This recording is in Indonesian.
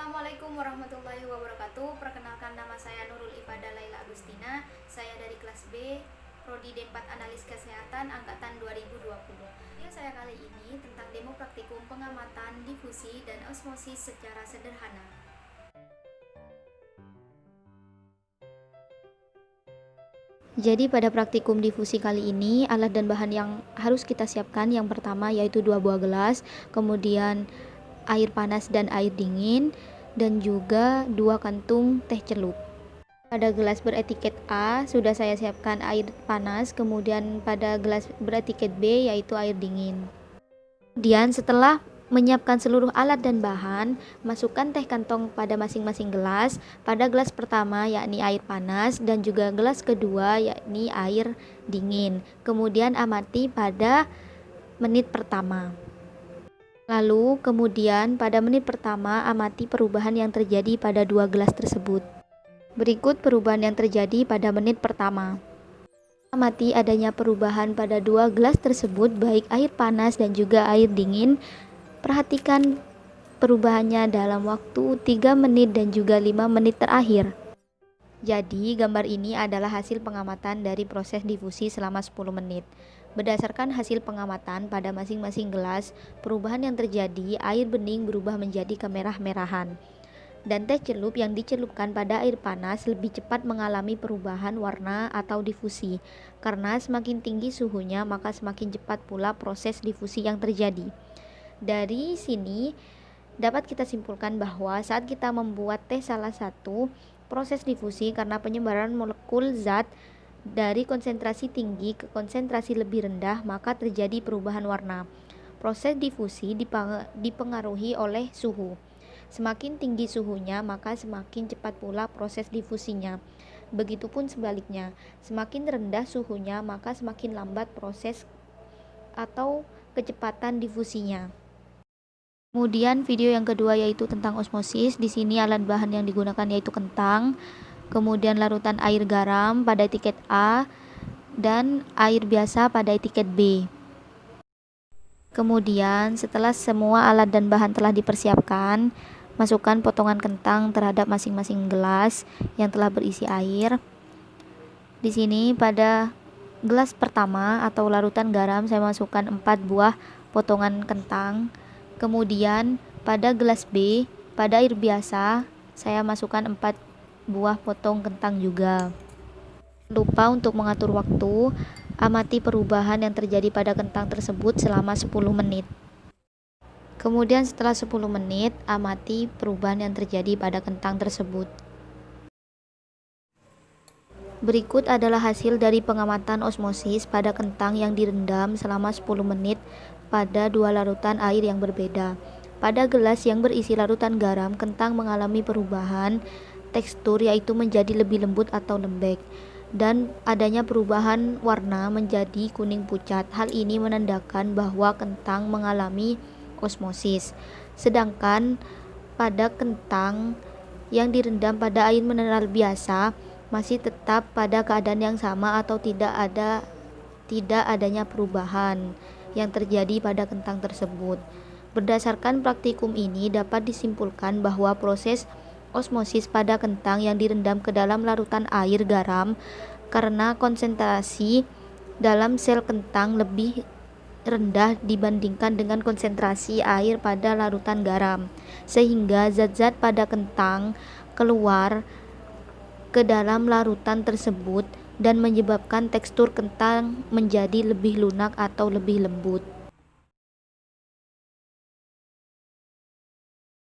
Assalamualaikum warahmatullahi wabarakatuh. Perkenalkan, nama saya Nurul Ifadah Laila Agustina. Saya dari kelas B, Prodi D4 Analis Kesehatan angkatan 2020. Video saya kali ini tentang demo praktikum pengamatan difusi dan osmosis secara sederhana. Jadi pada praktikum difusi kali ini, alat dan bahan yang harus kita siapkan yang pertama yaitu 2 buah gelas, kemudian air panas dan air dingin, dan juga 2 kantung teh celup. Pada gelas beretiket A sudah saya siapkan air panas, kemudian pada gelas beretiket B yaitu air dingin. Kemudian setelah menyiapkan seluruh alat dan bahan, masukkan teh kantong pada masing-masing gelas. Pada gelas pertama yakni air panas dan juga gelas kedua yakni air dingin. Kemudian amati pada menit pertama. Lalu kemudian pada menit pertama amati perubahan yang terjadi pada 2 gelas tersebut. Berikut perubahan yang terjadi pada menit pertama. Amati adanya perubahan pada 2 gelas tersebut, baik air panas dan juga air dingin. Perhatikan perubahannya dalam waktu 3 menit dan juga 5 menit terakhir. Jadi gambar ini adalah hasil pengamatan dari proses difusi selama 10 menit. Berdasarkan hasil pengamatan pada masing-masing gelas, perubahan yang terjadi, air bening berubah menjadi kemerah-merahan. Dan teh celup yang dicelupkan pada air panas lebih cepat mengalami perubahan warna atau difusi. Karena semakin tinggi suhunya, maka semakin cepat pula proses difusi yang terjadi. Dari sini dapat kita simpulkan bahwa saat kita membuat teh salah satu proses difusi karena penyebaran molekul zat dari konsentrasi tinggi ke konsentrasi lebih rendah, maka terjadi perubahan warna. Proses difusi dipengaruhi oleh suhu. Semakin tinggi suhunya, maka semakin cepat pula proses difusinya. Begitupun sebaliknya, semakin rendah suhunya, maka semakin lambat proses atau kecepatan difusinya. Kemudian video yang kedua yaitu tentang osmosis. Di sini alat bahan yang digunakan yaitu kentang, kemudian larutan air garam pada etiket A dan air biasa pada etiket B. Kemudian setelah semua alat dan bahan telah dipersiapkan, masukkan potongan kentang terhadap masing-masing gelas yang telah berisi air. Di sini pada gelas pertama atau larutan garam saya masukkan 4 buah potongan kentang. Kemudian pada gelas B, pada air biasa, saya masukkan 4 buah potong kentang juga. Lupa untuk mengatur waktu, amati perubahan yang terjadi pada kentang tersebut selama 10 menit. Kemudian setelah 10 menit, amati perubahan yang terjadi pada kentang tersebut. Berikut adalah hasil dari pengamatan osmosis pada kentang yang direndam selama 10 menit pada 2 larutan air yang berbeda. Pada gelas yang berisi larutan garam, kentang mengalami perubahan tekstur yaitu menjadi lebih lembut atau lembek, dan adanya perubahan warna menjadi kuning pucat. Hal ini menandakan bahwa kentang mengalami osmosis. Sedangkan pada kentang yang direndam pada air mineral biasa masih tetap pada keadaan yang sama atau tidak adanya perubahan yang terjadi pada kentang tersebut. Berdasarkan praktikum ini dapat disimpulkan bahwa proses osmosis pada kentang yang direndam ke dalam larutan air garam karena konsentrasi dalam sel kentang lebih rendah dibandingkan dengan konsentrasi air pada larutan garam, sehingga zat-zat pada kentang keluar ke dalam larutan tersebut dan menyebabkan tekstur kentang menjadi lebih lunak atau lebih lembut.